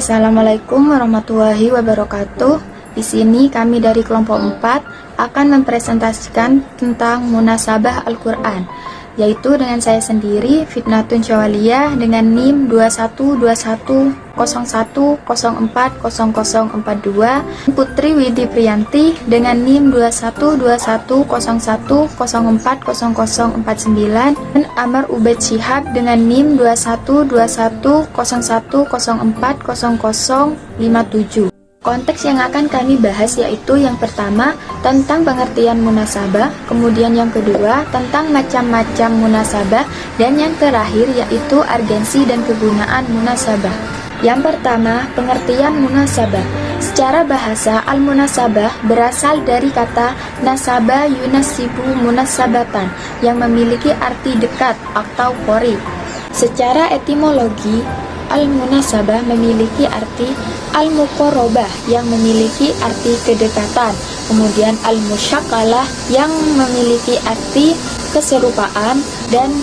Assalamualaikum warahmatullahi wabarakatuh. Di sini kami dari kelompok 4 akan mempresentasikan tentang munasabah Al-Quran, yaitu dengan saya sendiri, Fitnatun Syawaliyah, dengan NIM 212101040042, Putri Widi Priyanti dengan NIM 212101040049, dan Amar Ubaid Syihab dengan NIM 212101040057. Konteks yang akan kami bahas yaitu yang pertama tentang pengertian munasabah, kemudian yang kedua tentang macam-macam munasabah, dan yang terakhir yaitu urgensi dan kegunaan munasabah. Yang pertama, pengertian munasabah. Secara bahasa, al-munasabah berasal dari kata nasabah yunasibu munasabatan yang memiliki arti dekat atau qori. Secara etimologi, al-munasabah memiliki arti al-muqarrabah yang memiliki arti kedekatan, kemudian al-musyakalah yang memiliki arti keserupaan, dan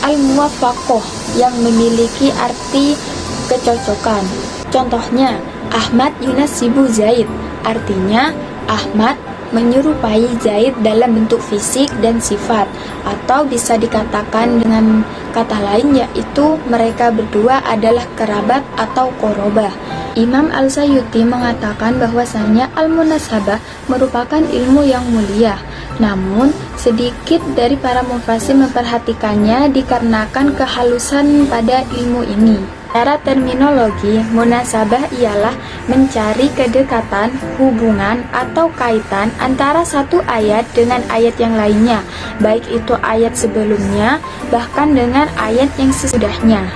al-muwafaqah yang memiliki arti kecocokan. Contohnya, Ahmad yunasibu Zaid, artinya Ahmad menyerupai Zaid dalam bentuk fisik dan sifat, atau bisa dikatakan dengan kata lain yaitu mereka berdua adalah kerabat atau qorobah. Imam Al-Sayyuti mengatakan bahwasanya al-munasabah merupakan ilmu yang mulia. Namun, sedikit dari para mufasir memperhatikannya dikarenakan kehalusan pada ilmu ini. Secara terminologi, munasabah ialah mencari kedekatan, hubungan, atau kaitan antara satu ayat dengan ayat yang lainnya, baik itu ayat sebelumnya, bahkan dengan ayat yang sesudahnya.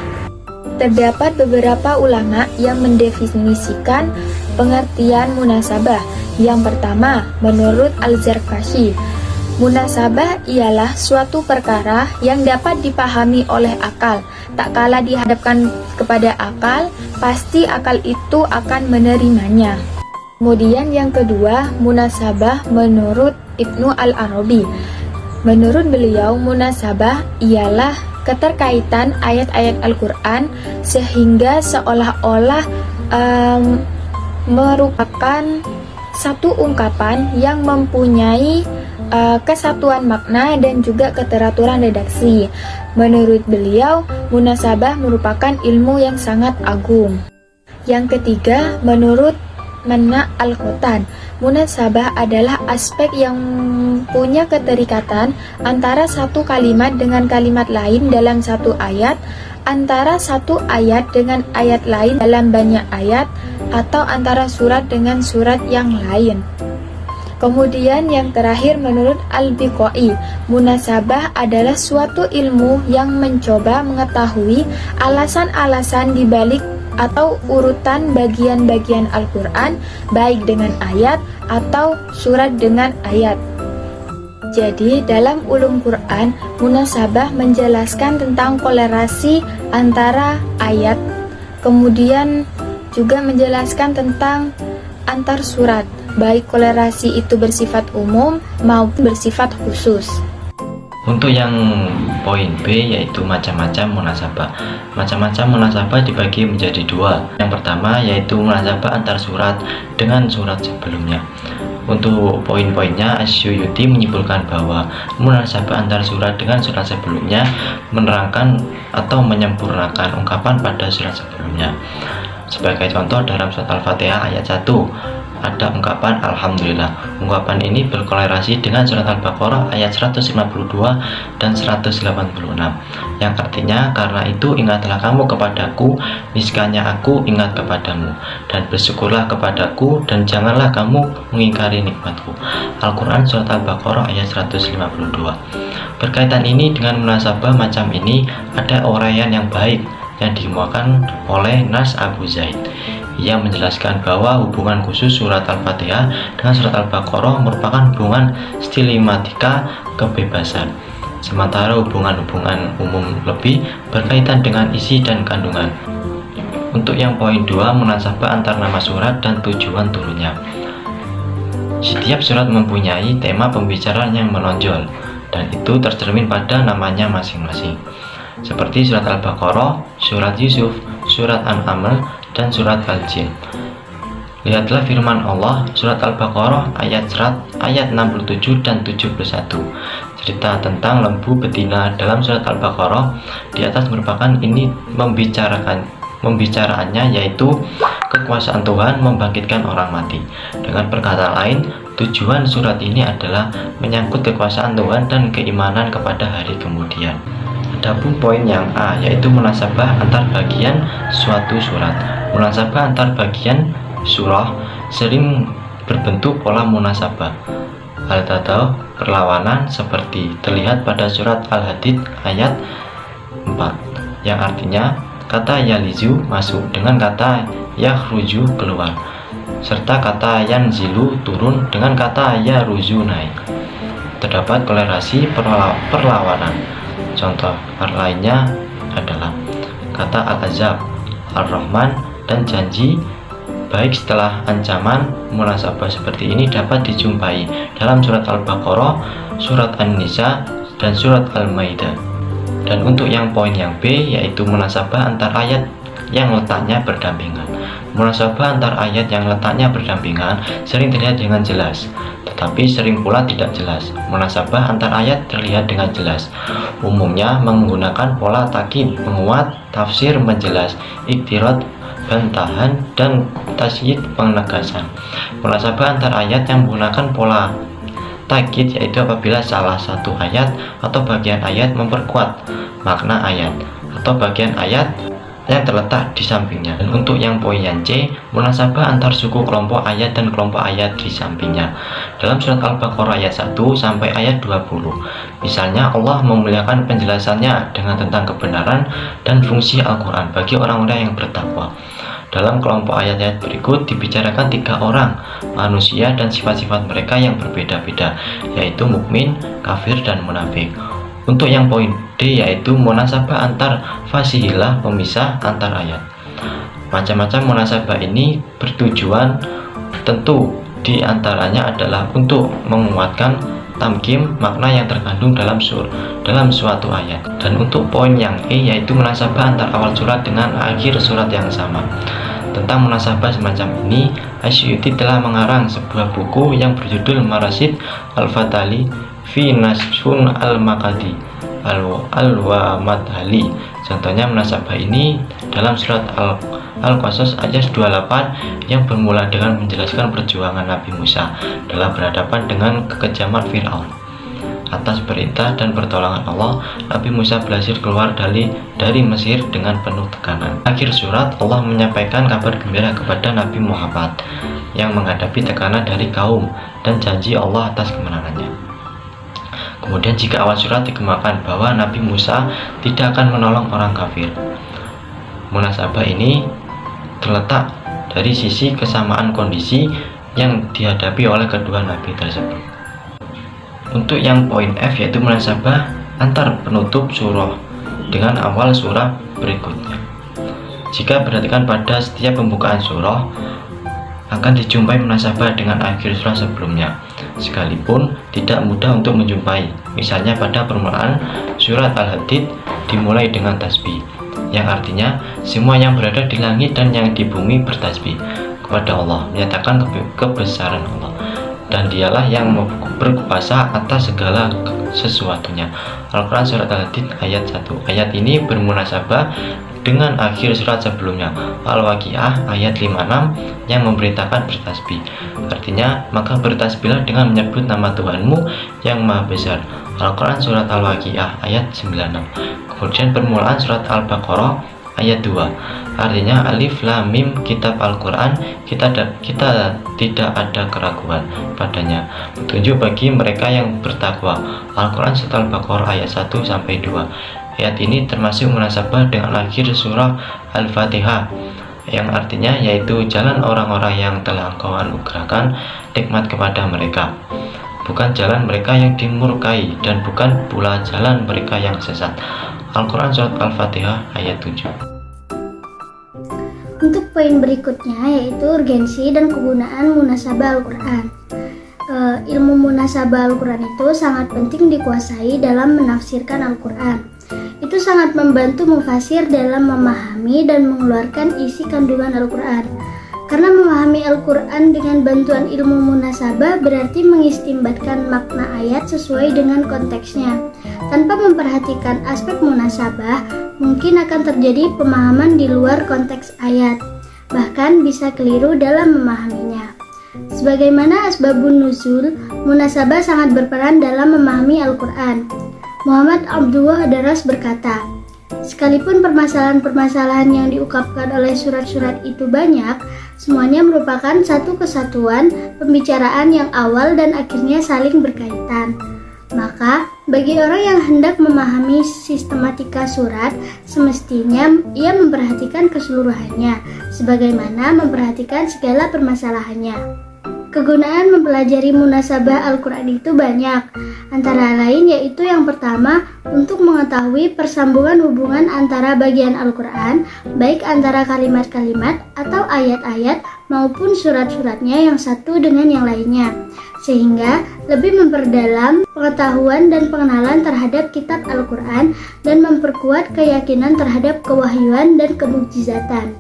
Terdapat beberapa ulama yang mendefinisikan pengertian munasabah. Yang pertama, menurut Al-Zarkashi, munasabah ialah suatu perkara yang dapat dipahami oleh akal. Tak kala dihadapkan kepada akal, pasti akal itu akan menerimanya. Kemudian yang kedua, munasabah menurut Ibnu Al-Arabi. Menurut beliau, munasabah ialah keterkaitan ayat-ayat Al-Quran sehingga seolah-olah merupakan satu ungkapan yang mempunyai kesatuan makna dan juga keteraturan redaksi. Menurut beliau, munasabah merupakan ilmu yang sangat agung. Yang ketiga, menurut Mana Al-Khotan, munasabah adalah aspek yang punya keterikatan antara satu kalimat dengan kalimat lain dalam satu ayat, antara satu ayat dengan ayat lain dalam banyak ayat, atau antara surat dengan surat yang lain. Kemudian yang terakhir menurut Al-Biqai, munasabah adalah suatu ilmu yang mencoba mengetahui alasan-alasan dibalik atau urutan bagian-bagian Al-Quran, baik dengan ayat atau surat dengan ayat. Jadi dalam ulum Quran, munasabah menjelaskan tentang kolerasi antara ayat, kemudian juga menjelaskan tentang antar surat, baik kolerasi itu bersifat umum maupun bersifat khusus. Untuk yang poin B yaitu macam-macam munasabah. Macam-macam munasabah dibagi menjadi dua. Yang pertama yaitu munasabah antar surat dengan surat sebelumnya. Untuk poin-poinnya, As-Suyuti menyimpulkan bahwa munasabah antar surat dengan surat sebelumnya menerangkan atau menyempurnakan ungkapan pada surat sebelumnya. Sebagai contoh, dalam surat Al-Fatihah ayat 1 ada ungkapan Alhamdulillah. Ungkapan ini berkolerasi dengan surat Al-Baqarah ayat 152 dan 186, yang artinya, karena itu ingatlah kamu kepadaku, niscaya aku ingat kepadamu, dan bersyukurlah kepadaku, dan janganlah kamu mengingkari nikmatku. Al-Quran surat Al-Baqarah ayat 152. Berkaitan ini dengan munasabah macam ini, ada uraian yang baik yang dimuatkan oleh Nas Abu Zaid. Ia menjelaskan bahwa hubungan khusus surat Al-Fatihah dengan surat Al-Baqarah merupakan hubungan stilematika kebebasan, sementara hubungan-hubungan umum lebih berkaitan dengan isi dan kandungan. Untuk yang poin 2, munasabah antar nama surat dan tujuan turunnya. Setiap surat mempunyai tema pembicaraan yang menonjol, dan itu tercermin pada namanya masing-masing. Seperti surat Al-Baqarah, surat Yusuf, surat An-Amr, dan surat Al-Jin. Lihatlah firman Allah surat Al-Baqarah ayat 67 dan 71. Cerita tentang lembu betina dalam surat Al-Baqarah di atas merupakan ini membicaraannya yaitu kekuasaan Tuhan membangkitkan orang mati. Dengan perkataan lain, tujuan surat ini adalah menyangkut kekuasaan Tuhan dan keimanan kepada hari kemudian. Adapun poin yang A yaitu munasabah antar bagian suatu surat. Munasabah antar bagian surah sering berbentuk pola munasabah. Al-Tadau perlawanan seperti terlihat pada surat Al-Hadid ayat 4 yang artinya kata yalizu masuk dengan kata yakhruju keluar, serta kata yanzilu turun dengan kata yaruzu naik. Terdapat kolerasi perlawanan. Contoh lainnya adalah kata al-azab, ar-rahman, dan janji. Baik setelah ancaman, munasabah seperti ini dapat dijumpai dalam surat Al-Baqarah, surat An-Nisa, dan surat Al-Maidah. Dan untuk yang poin yang B yaitu munasabah antar ayat yang letaknya berdampingan. Munasabah antar ayat yang letaknya berdampingan sering terlihat dengan jelas, tetapi sering pula tidak jelas. Munasabah antar ayat terlihat dengan jelas, umumnya menggunakan pola takkid, menguat, tafsir, menjelas, iktirad, bantahan, dan tasyid, penegasan. Munasabah antar ayat yang menggunakan pola takkid yaitu apabila salah satu ayat atau bagian ayat memperkuat makna ayat atau bagian ayat yang terletak di sampingnya. Dan untuk yang poin yang C, munasabah antar suku kelompok ayat dan kelompok ayat di sampingnya. Dalam surat Al-Baqarah ayat 1 sampai ayat 20. Misalnya Allah memuliakan penjelasannya dengan tentang kebenaran dan fungsi Al-Quran bagi orang-orang yang bertakwa. Dalam kelompok ayat-ayat berikut dibicarakan 3 orang manusia dan sifat-sifat mereka yang berbeda-beda, yaitu mukmin, kafir, dan munafik. Untuk yang poin D yaitu munasabah antar fasihilah, pemisah antar ayat. Macam-macam munasabah ini bertujuan tentu di antaranya adalah untuk menguatkan tamkim makna yang terkandung dalam suatu ayat. Dan untuk poin yang E yaitu munasabah antar awal surat dengan akhir surat yang sama. Tentang munasabah semacam ini, Asy'uti telah mengarang sebuah buku yang berjudul Marasid Al-Fatali fi Nasfun Al-Makadi Al-Wamadhali. Contohnya munasabah ini dalam surat Al-Qasas ayat 28 yang bermula dengan menjelaskan perjuangan Nabi Musa dalam berhadapan dengan kekejaman Fir'aun. Atas perintah dan pertolongan Allah, Nabi Musa berhasil keluar dari Mesir dengan penuh tekanan. Akhir surat, Allah menyampaikan kabar gembira kepada Nabi Muhammad yang menghadapi tekanan dari kaum dan janji Allah atas kemenangannya. Kemudian jika awal surat dikembangkan bahwa Nabi Musa tidak akan menolong orang kafir. Munasabah ini terletak dari sisi kesamaan kondisi yang dihadapi oleh kedua nabi tersebut. Untuk yang poin F yaitu munasabah antar penutup surah dengan awal surah berikutnya. Jika perhatikan pada setiap pembukaan surah akan dijumpai munasabah dengan akhir surah sebelumnya, sekalipun tidak mudah untuk menjumpai. Misalnya pada permulaan surat Al-Hadid dimulai dengan tasbih, yang artinya semua yang berada di langit dan yang di bumi bertasbih kepada Allah, menyatakan kebesaran Allah, dan dialah yang berkuasa atas segala sesuatunya. Al-Quran surat Al-Hadid ayat 1. Ayat ini bermunasabah dengan akhir surat sebelumnya, Al-Waqiah ayat 56 yang memberitakan bertasbih. Artinya, maka bertasbihlah dengan menyebut nama Tuhanmu yang Maha Besar. Al-Quran surat Al-Waqiah ayat 96. Kemudian permulaan surat Al-Baqarah ayat 2. Artinya alif lam mim kitab Al-Quran, kita tidak ada keraguan padanya, petunjuk bagi mereka yang bertakwa. Al-Quran surat Al-Baqarah ayat 1 sampai 2. Ayat ini termasuk munasabah dengan akhir surah Al-Fatihah, yang artinya yaitu jalan orang-orang yang telah Engkau anugerahkan nikmat kepada mereka, bukan jalan mereka yang dimurkai dan bukan pula jalan mereka yang sesat. Al-Quran surat Al-Fatihah ayat 7. Untuk poin berikutnya yaitu urgensi dan kegunaan munasabah Al-Quran. Ilmu munasabah Al-Quran itu sangat penting dikuasai dalam menafsirkan Al-Quran. Itu itu sangat membantu mufasir dalam memahami dan mengeluarkan isi kandungan Al-Quran. Karena memahami Al-Quran dengan bantuan ilmu munasabah berarti mengistimbatkan makna ayat sesuai dengan konteksnya. Tanpa memperhatikan aspek munasabah, mungkin akan terjadi pemahaman di luar konteks ayat, bahkan bisa keliru dalam memahaminya. Sebagaimana asbabun nuzul, munasabah sangat berperan dalam memahami Al-Quran. Muhammad Abdullah Daras berkata, sekalipun permasalahan-permasalahan yang diungkapkan oleh surat-surat itu banyak, semuanya merupakan satu kesatuan pembicaraan yang awal dan akhirnya saling berkaitan. Maka, bagi orang yang hendak memahami sistematika surat, semestinya ia memperhatikan keseluruhannya, sebagaimana memperhatikan segala permasalahannya. Kegunaan mempelajari munasabah Al-Quran itu banyak, antara lain yaitu yang pertama, untuk mengetahui persambungan hubungan antara bagian Al-Quran, baik antara kalimat-kalimat atau ayat-ayat maupun surat-suratnya yang satu dengan yang lainnya, sehingga lebih memperdalam pengetahuan dan pengenalan terhadap kitab Al-Quran dan memperkuat keyakinan terhadap kewahyuan dan kemukjizatan.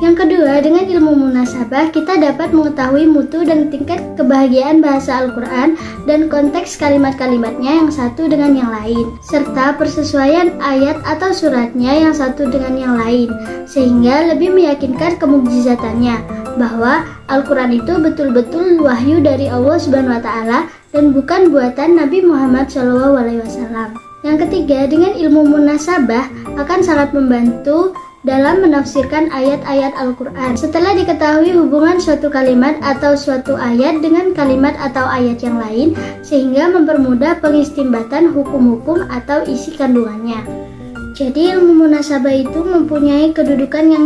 Yang kedua, dengan ilmu munasabah kita dapat mengetahui mutu dan tingkat kebahagiaan bahasa Al-Quran dan konteks kalimat-kalimatnya yang satu dengan yang lain, serta persesuaian ayat atau suratnya yang satu dengan yang lain, sehingga lebih meyakinkan kemukjizatannya, bahwa Al-Quran itu betul-betul wahyu dari Allah Subhanahu wa Ta'ala dan bukan buatan Nabi Muhammad SAW. Yang ketiga, dengan ilmu munasabah akan sangat membantu dalam menafsirkan ayat-ayat Al-Quran. Setelah diketahui hubungan suatu kalimat atau suatu ayat dengan kalimat atau ayat yang lain, sehingga mempermudah pengistimbatan hukum-hukum atau isi kandungannya. Jadi ilmu munasabah itu mempunyai kedudukan yang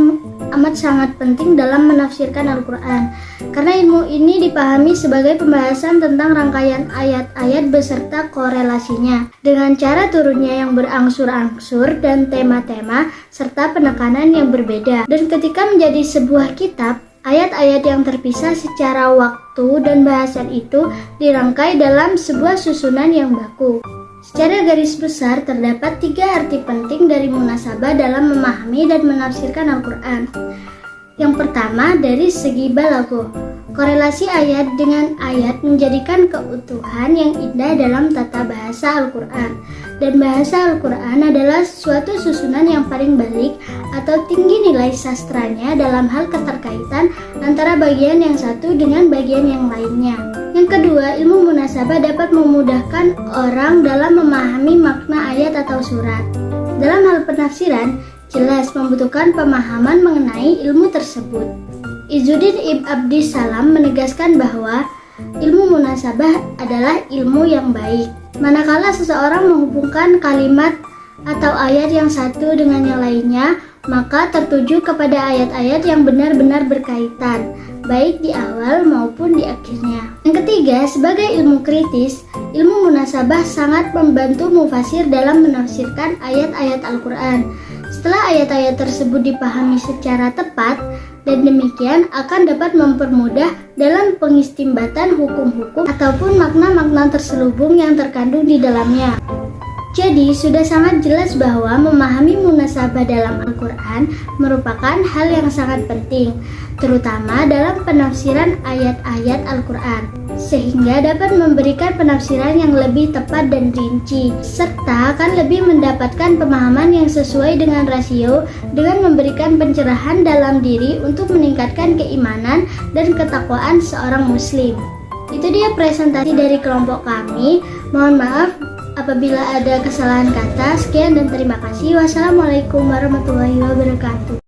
amat sangat penting dalam menafsirkan Al-Quran, karena ilmu ini dipahami sebagai pembahasan tentang rangkaian ayat-ayat beserta korelasinya, dengan cara turunnya yang berangsur-angsur dan tema-tema serta penekanan yang berbeda. Dan ketika menjadi sebuah kitab, ayat-ayat yang terpisah secara waktu dan bahasan itu dirangkai dalam sebuah susunan yang baku. Secara garis besar, terdapat 3 arti penting dari munasabah dalam memahami dan menafsirkan Al-Quran. Yang pertama, dari segi balaghah. Korelasi ayat dengan ayat menjadikan keutuhan yang indah dalam tata bahasa Al-Quran. Dan bahasa Al-Quran adalah suatu susunan yang paling balik atau tinggi nilai sastranya dalam hal keterkaitan antara bagian yang satu dengan bagian yang lainnya. Yang kedua, ilmu munasabah dapat memudahkan orang dalam memahami makna ayat atau surat. Dalam hal penafsiran, jelas membutuhkan pemahaman mengenai ilmu tersebut. Izzuddin Ibn Abdis Salam menegaskan bahwa ilmu munasabah adalah ilmu yang baik. Manakala seseorang menghubungkan kalimat atau ayat yang satu dengan yang lainnya, maka tertuju kepada ayat-ayat yang benar-benar berkaitan, baik di awal maupun di akhirnya. Yang ketiga, sebagai ilmu kritis, ilmu munasabah sangat membantu mufasir dalam menafsirkan ayat-ayat Al-Quran. Setelah ayat-ayat tersebut dipahami secara tepat, dan demikian akan dapat mempermudah dalam pengistimbatan hukum-hukum ataupun makna-makna terselubung yang terkandung di dalamnya. Jadi, sudah sangat jelas bahwa memahami munasabah dalam Al-Quran merupakan hal yang sangat penting, terutama dalam penafsiran ayat-ayat Al-Quran, sehingga dapat memberikan penafsiran yang lebih tepat dan rinci, serta akan lebih mendapatkan pemahaman yang sesuai dengan rasio dengan memberikan pencerahan dalam diri untuk meningkatkan keimanan dan ketakwaan seorang muslim. Itu dia presentasi dari kelompok kami. Mohon maaf apabila ada kesalahan kata. Sekian dan terima kasih. Wassalamualaikum warahmatullahi wabarakatuh.